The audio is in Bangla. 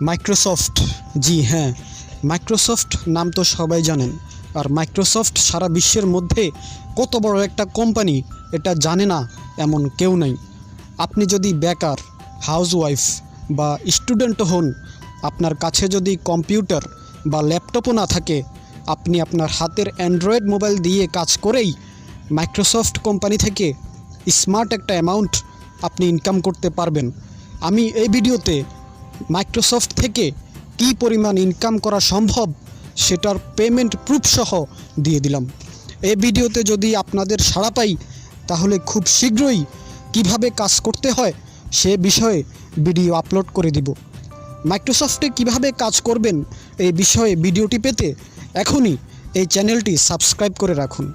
মাইক্রোসফট, জি হ্যাঁ, মাইক্রোসফট নাম তো সবাই জানেন। আর মাইক্রোসফট সারা বিশ্বের মধ্যে কত বড় একটা কোম্পানি এটা জানে না এমন কেউ নাই। আপনি যদি বেকার, হাউসওয়াইফ বা স্টুডেন্টও হন, আপনার কাছে যদি কম্পিউটার বা ল্যাপটপও না থাকে, আপনি আপনার হাতের অ্যান্ড্রয়েড মোবাইল দিয়ে কাজ করেই মাইক্রোসফট কোম্পানি থেকে স্মার্ট একটা অ্যামাউন্ট আপনি ইনকাম করতে পারবেন। আমি এই ভিডিওতে মাইক্রোসফট থেকে কী পরিমাণ ইনকাম করা সম্ভব সেটার পেমেন্ট প্রুফ সহ দিয়ে দিলাম। এই ভিডিওতে যদি আপনাদের সাড়া পাই, তাহলে খুব শীঘ্রই কিভাবে কাজ করতে হয় সে বিষয়ে ভিডিও আপলোড করে দিব। মাইক্রোসফটে কিভাবে কাজ করবেন এই বিষয়ে ভিডিওটি পেতে এখনই এই চ্যানেলটি সাবস্ক্রাইব করে রাখুন।